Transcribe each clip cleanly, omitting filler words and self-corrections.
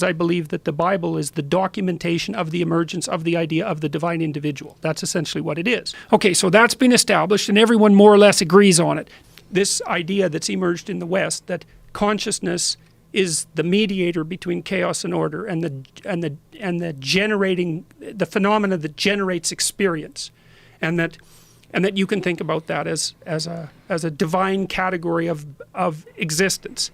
I believe that the Bible is the documentation of the emergence of the idea of the divine individual. That's essentially what it is. Okay, so that's been established and everyone more or less agrees on it. This idea that's emerged in the West, that consciousness is the mediator between chaos and order, and the generating, the phenomena that generates experience, and that you can think about that as a divine category of existence.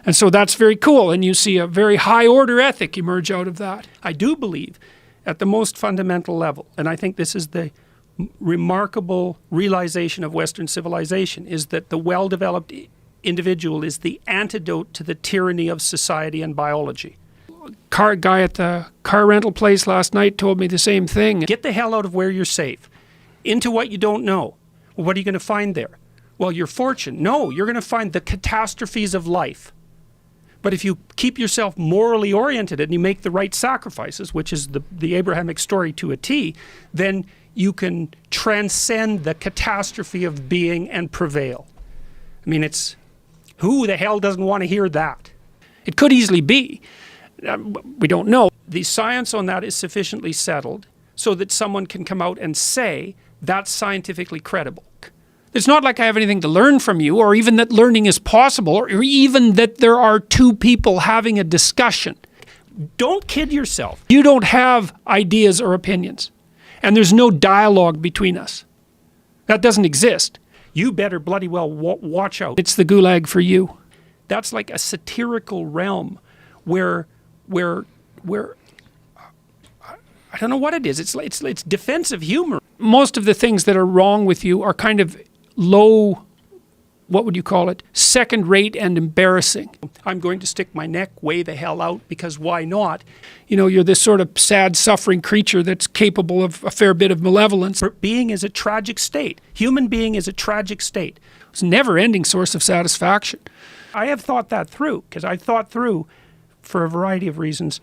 And so that's very cool, and you see a very high order ethic emerge out of that. I do believe at the most fundamental level, and I think this is the remarkable realization of Western civilization, is that the well-developed individual is the antidote to the tyranny of society and biology. Car guy at the car rental place last night told me the same thing. Get the hell out of where you're safe, into what you don't know. Well, what are you going to find there? Well, your fortune. No, you're going to find the catastrophes of life. But if you keep yourself morally oriented and you make the right sacrifices, which is the Abrahamic story to a T, then you can transcend the catastrophe of being and prevail. I mean, it's, who the hell doesn't want to hear that? It could easily be. We don't know. The science on that is sufficiently settled so that someone can come out and say that's scientifically credible. It's not like I have anything to learn from you, or even that learning is possible, or even that there are two people having a discussion. Don't kid yourself. You don't have ideas or opinions, and there's no dialogue between us. That doesn't exist. You better bloody well watch out. It's the gulag for you. That's like a satirical realm where I don't know what it is. It's defensive humor. Most of the things that are wrong with you are kind of low, what would you call it, second rate and embarrassing. I'm going to stick my neck way the hell out because why not? You know, you're this sort of sad, suffering creature that's capable of a fair bit of malevolence. Being is a tragic state. Human being is a tragic state. It's a never-ending source of satisfaction. I have thought that through, because I thought through, for a variety of reasons,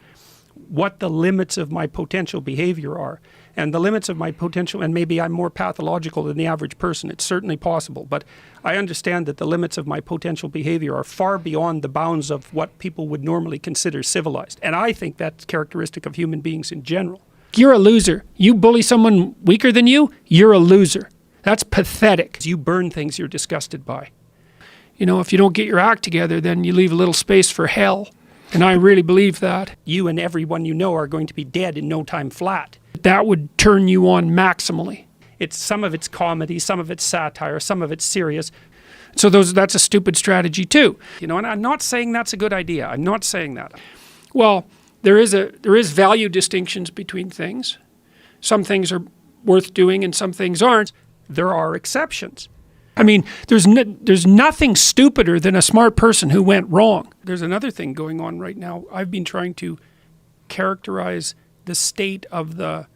what the limits of my potential behavior are. And the limits of my potential, and maybe I'm more pathological than the average person, it's certainly possible, but I understand that the limits of my potential behavior are far beyond the bounds of what people would normally consider civilized. And I think that's characteristic of human beings in general. You're a loser. You bully someone weaker than you, you're a loser. That's pathetic. You burn things you're disgusted by. You know, if you don't get your act together, then you leave a little space for hell. And I really believe that. You and everyone you know are going to be dead in no time flat. That would turn you on maximally. Some of it's comedy, some of it's satire, some of it's serious. So that's a stupid strategy too. You know, and I'm not saying that's a good idea. I'm not saying that. Well, there is value distinctions between things. Some things are worth doing and some things aren't. There are exceptions. I mean, there's nothing stupider than a smart person who went wrong. There's another thing going on right now. I've been trying to characterize the state of the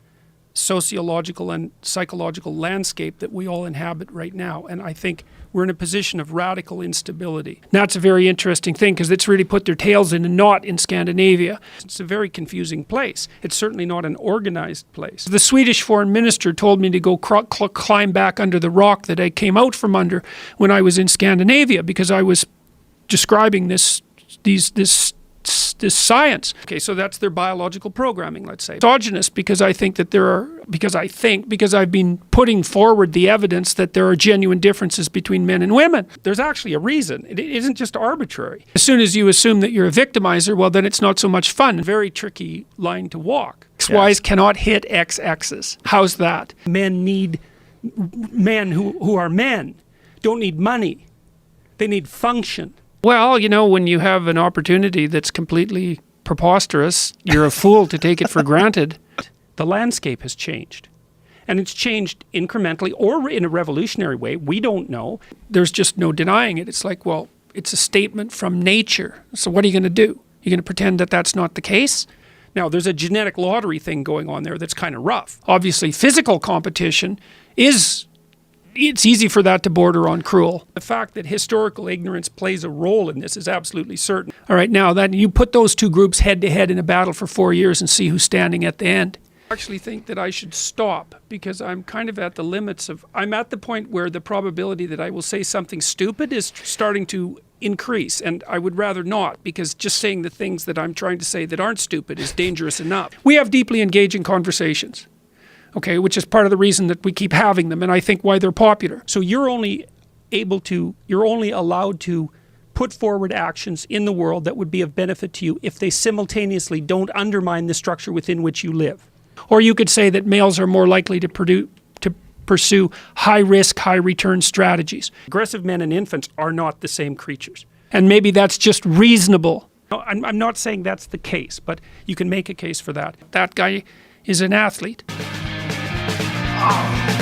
sociological and psychological landscape that we all inhabit right now. And I think we're in a position of radical instability. That's a very interesting thing because it's really put their tails in a knot in Scandinavia. It's a very confusing place. It's certainly not an organized place. The Swedish foreign minister told me to go climb back under the rock that I came out from under when I was in Scandinavia because I was describing this science. Okay, so that's their biological programming, let's say. Misogynist because I think that because I've been putting forward the evidence that there are genuine differences between men and women. There's actually a reason. It isn't just arbitrary. As soon as you assume that you're a victimizer, well, then it's not so much fun. Very tricky line to walk. XYs cannot hit XXs. How's that? Men who are men don't need money. They need function. Well, you know, when you have an opportunity that's completely preposterous, you're a fool to take it for granted. The landscape has changed. And it's changed incrementally or in a revolutionary way. We don't know. There's just no denying it. It's like, well, it's a statement from nature. So what are you going to do? You're going to pretend that that's not the case? Now, there's a genetic lottery thing going on there that's kind of rough. Obviously, physical competition it's easy for that to border on cruel. The fact that historical ignorance plays a role in this is absolutely certain. All right, now then you put those two groups head to head in a battle for 4 years and see who's standing at the end. Actually think that I should stop because I'm kind of at the limits of, I'm at the point where the probability that I will say something stupid is starting to increase, and I would rather not, because just saying the things that I'm trying to say that aren't stupid is dangerous enough. We have deeply engaging conversations, okay, which is part of the reason that we keep having them, and I think why they're popular. So you're only allowed to put forward actions in the world that would be of benefit to you if they simultaneously don't undermine the structure within which you live. Or you could say that males are more likely to pursue high-risk, high-return strategies. Aggressive men and infants are not the same creatures. And maybe that's just reasonable. I'm not saying that's the case, but you can make a case for that. That guy is an athlete. Oh.